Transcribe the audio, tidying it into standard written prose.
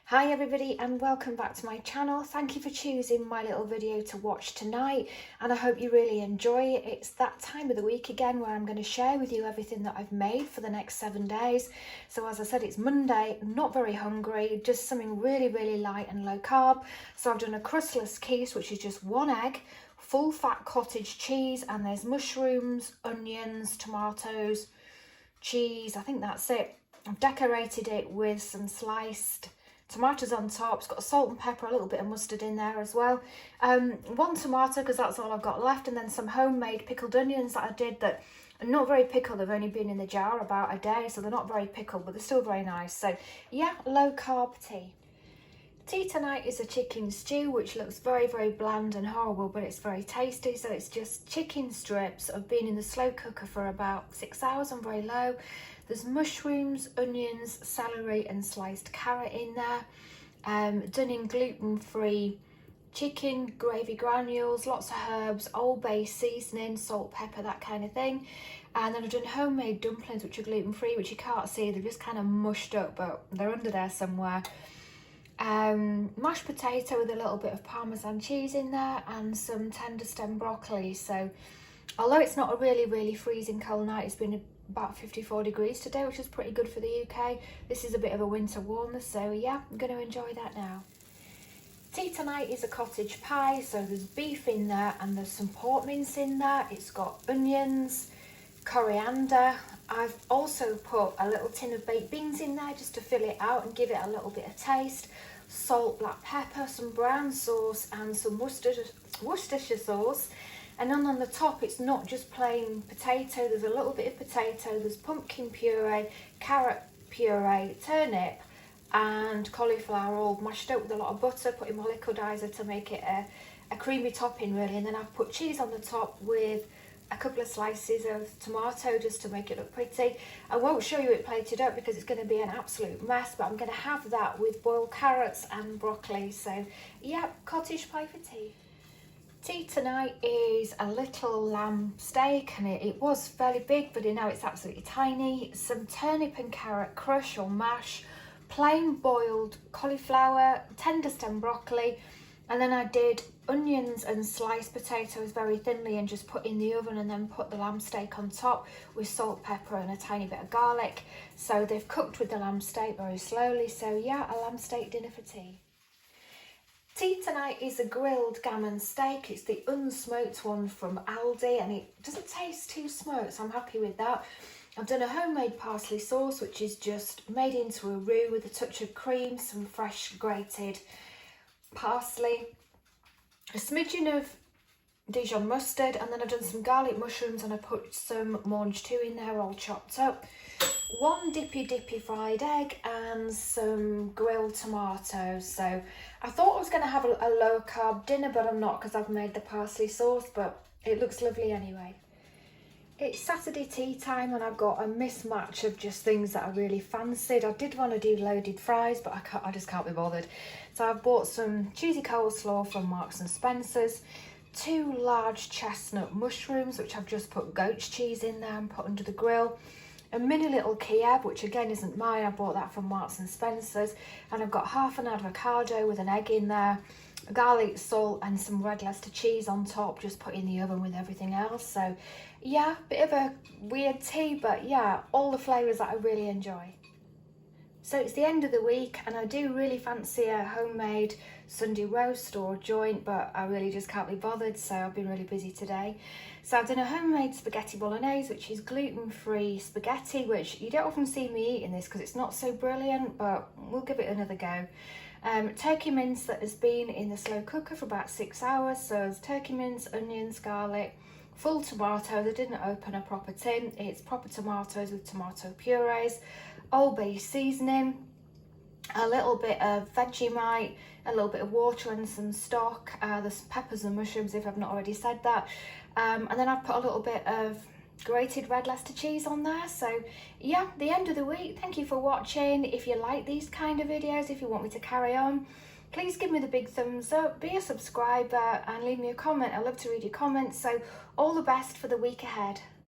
Hi everybody and welcome back to my channel. Thank you for choosing my little video to watch tonight, and I hope you really enjoy it. It's that time of the week again where I'm going to share with you everything that I've made for the next 7 days. So as I said, it's Monday, not very hungry, just something really light and low carb. So I've done a crustless quiche, which is just 1 egg, full fat cottage cheese, and there's mushrooms, onions, tomatoes, cheese. I think that's it. I've decorated it with some sliced tomatoes on top. It's got salt and pepper, a little bit of mustard in there as well. 1 tomato because that's all I've got left, and then some homemade pickled onions that I did that are not very pickled. They've only been in the jar about a day, so they're not very pickled, but they're still very nice. So yeah, low carb tea. Tea tonight is a chicken stew, which looks very bland and horrible, but it's very tasty. So it's just chicken strips. I've been in the slow cooker for about 6 hours on very low. There's mushrooms, onions, celery and sliced carrot in there. Done in gluten-free chicken, gravy granules, lots of herbs, Old Bay seasoning, salt, pepper, that kind of thing. And then I've done homemade dumplings, which are gluten-free, which you can't see. They're just kind of mushed up, but they're under there somewhere. Mashed potato with a little bit of Parmesan cheese in there and some tender stem broccoli. So although it's not a really freezing cold night, it's been about 54 degrees today, which is pretty good for the UK. This is a bit of a winter warmer, so yeah, I'm going to enjoy that now. Tea tonight is a cottage pie, so there's beef in there and there's some pork mince in there. It's got onions, coriander. I've also put a little tin of baked beans in there just to fill it out and give it a little bit of taste. Salt, black pepper, some brown sauce and some Worcestershire sauce. And then on the top, it's not just plain potato. There's a little bit of potato, there's pumpkin puree, carrot puree, turnip and cauliflower, all mashed up with a lot of butter, put in my liquidizer to make it a creamy topping really. And then I've put cheese on the top with a couple of slices of tomato just to make it look pretty. I won't show you it plated up because it's going to be an absolute mess, but I'm going to have that with boiled carrots and broccoli. So yeah, cottage pie for tea. Tea tonight is a little lamb steak, and it was fairly big, but now it's absolutely tiny. Some turnip and carrot crush or mash, plain boiled cauliflower, tender stem broccoli, and then I did onions and sliced potatoes very thinly and just put in the oven, and then put the lamb steak on top with salt, pepper and a tiny bit of garlic. So they've cooked with the lamb steak very slowly. So yeah, a lamb steak dinner for tea. Tea tonight is a grilled gammon steak. It's the unsmoked one from Aldi, and it doesn't taste too smoked, so I'm happy with that. I've done a homemade parsley sauce, which is just made into a roux with a touch of cream, some fresh grated parsley, a smidgen of Dijon mustard, and then I've done some garlic mushrooms and I put some mange too in there, all chopped up. 1 dippy fried egg and some grilled tomatoes. So I thought I was going to have a low carb dinner, but I'm not because I've made the parsley sauce, but it looks lovely anyway. It's Saturday tea time and I've got a mismatch of just things that I really fancied. I did want to do loaded fries, but I just can't be bothered. So I've bought some cheesy coleslaw from Marks and Spencer's, 2 large chestnut mushrooms, which I've just put goat's cheese in there and put under the grill. A mini little Kiev, which again isn't mine, I bought that from Marks and Spencer's, and I've got half an avocado with an egg in there, garlic, salt and some red Leicester cheese on top, just put in the oven with everything else. So yeah, bit of a weird tea, but yeah, all the flavours that I really enjoy. So it's the end of the week and I do really fancy a homemade Sunday roast or joint, but I really just can't be bothered, so I've been really busy today. So I've done a homemade spaghetti bolognese, which is gluten-free spaghetti, which you don't often see me eating this because it's not so brilliant, but we'll give it another go. Turkey mince that has been in the slow cooker for about 6 hours. So it's turkey mince, onions, garlic, full tomatoes. I didn't open a proper tin. It's proper tomatoes with tomato purees, Old Bay seasoning, a little bit of Vegemite, a little bit of water and some stock. There's peppers and mushrooms if I've not already said that. And then I've put a little bit of grated red Leicester cheese on there. So yeah, the end of the week. Thank you for watching. If you like these kind of videos, if you want me to carry on, please give me the big thumbs up, be a subscriber and leave me a comment. I love to read your comments. So all the best for the week ahead.